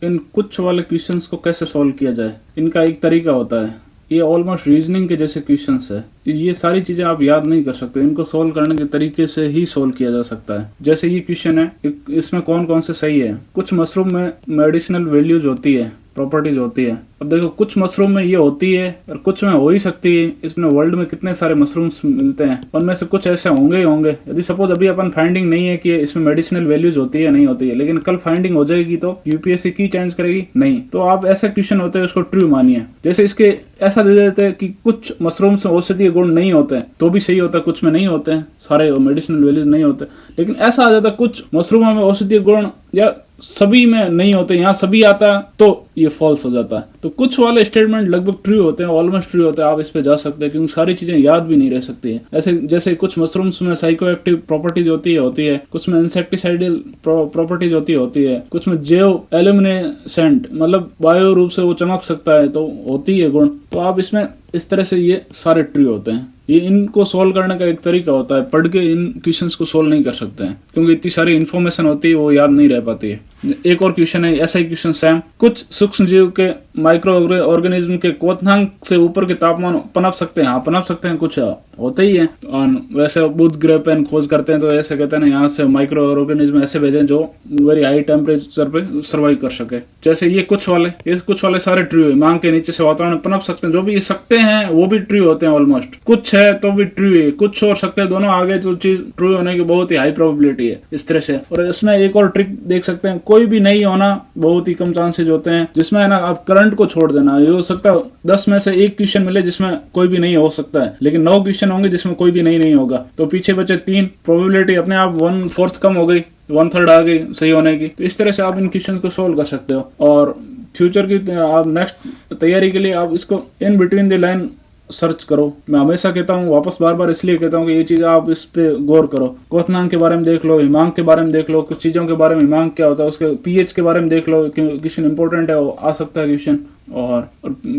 इन कुछ वाले क्वेश्चंस को कैसे सॉल्व किया जाए। इनका एक तरीका होता है, ये ऑलमोस्ट रीजनिंग के जैसे क्वेश्चंस है। ये सारी चीजें आप याद नहीं कर सकते, इनको सोल्व करने के तरीके से ही सोल्व किया जा सकता है। जैसे ये क्वेश्चन है, इसमें कौन कौन से सही है। कुछ मशरूम में मेडिसिनल वैल्यूज होती है, प्रॉपर्टीज होती है। अब देखो कुछ मशरूम में ये होती है और कुछ में हो ही सकती है। इसमें वर्ल्ड में कितने सारे मशरूम्स मिलते हैं, उनमें से कुछ ऐसे होंगे ही होंगे। यदि सपोज अभी अपन फाइंडिंग नहीं है कि इसमें मेडिसिनल वैल्यूज होती है नहीं होती है, लेकिन कल फाइंडिंग हो जाएगी तो यूपीएससी की चेंज करेगी नहीं। तो आप ऐसा क्वेश्चन होते हैं उसको ट्रू मानिए। जैसे इसके ऐसा दे देते हैं कि कुछ मशरूम से औषधीय गुण नहीं होते हैं, तो भी सही होता है। कुछ में नहीं होते हैं, सारे मेडिसिनल वैल्यूज नहीं होते। लेकिन ऐसा आ जाता है कुछ मशरूमों में औषधीय गुण या सभी में नहीं होते, यहाँ सभी आता तो ये फॉल्स हो जाता है। तो कुछ वाले स्टेटमेंट लगभग ट्रू होते हैं, ऑलमोस्ट ट्रू होते हैं। आप इस पे जा सकते हैं क्योंकि सारी चीजें याद भी नहीं रह सकती है। ऐसे जैसे कुछ मशरूम्स में साइकोएक्टिव प्रॉपर्टीज होती है, कुछ में इंसेक्टिसाइडल प्रॉपर्टीज होती है, कुछ में जैव एल्यूमिनेसेंट मतलब वायु रूप से वो चमक सकता है तो होती है गुण। तो आप इसमें इस तरह से ये सारे ट्रू होते हैं। ये इनको सोल्व करने का एक तरीका होता है, पढ़ के इन क्वेश्चंस को सोल्व नहीं कर सकते हैं क्योंकि इतनी सारी इन्फॉर्मेशन होती है, वो याद नहीं रह पाती है। एक और क्वेश्चन है, ऐसा ही क्वेश्चन सेम। कुछ सूक्ष्म जीव के माइक्रो ऑर्गेनिज्म के क्वथनांक से ऊपर के तापमान पनप सकते हैं। हाँ पनप सकते हैं, कुछ होते ही है। और वैसे बुध ग्रह पे खोज करते हैं तो ऐसे कहते हैं यहाँ से माइक्रो ऑर्गेनिज्म ऐसे भेजें जो वेरी हाई टेम्परेचर पे सर्वाइव कर सके। जैसे ये कुछ वाले सारे ट्रू है। मांग के नीचे से वातावरण पनप सकते हैं, जो भी ये सकते हैं वो भी ट्रू होते हैं ऑलमोस्ट। कुछ है तो भी ट्रू है, कुछ और सकते हैं, दोनों आगे जो चीज ट्रू होने की बहुत ही हाई प्रोबेबिलिटी है इस तरह से। और इसमें एक और ट्रिक देख सकते हैं, कोई भी नहीं होना बहुत ही कम चांसेस होते हैं। जिसमें है ना आप करंट को छोड़ देना, ये हो सकता है 10 में से एक क्वेश्चन मिले जिसमें कोई भी नहीं हो सकता है, लेकिन 9 क्वेश्चन होंगे जिसमें कोई भी नहीं होगा। तो पीछे बचे 3, प्रोबेबिलिटी अपने आप 1/4 कम हो गई, 1/3 आ गई सही होने की। तो इस तरह से आप इन क्वेश्चन को सोल्व कर सकते हो। और फ्यूचर की आप नेक्स्ट तैयारी के लिए आप इसको in between the line search करो। मैं हमेशा कहता हूँ, वापस बार बार इसलिए कहता हूँ कि ये चीज आप इस पे गौर करो। क्वथनांक के बारे में देख लो, हिमांक के बारे में देख लो, कुछ चीजों के बारे में, हिमांक क्या होता है, उसके पीएच के बारे में देख लो। क्वेश्चन इंपॉर्टेंट है, वो आ सकता है क्वेश्चन। और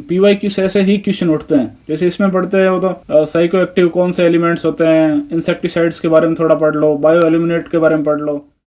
पीवाईक्यू से ऐसे ही क्वेश्चन उठते हैं। जैसे इसमें पढ़ते हैं वो तो साइको एक्टिव कौन से एलिमेंट्स होते हैं, इंसेक्टिसाइड्स के बारे में थोड़ा पढ़ लो, बायो एलिमिनेट के बारे में पढ़ लो।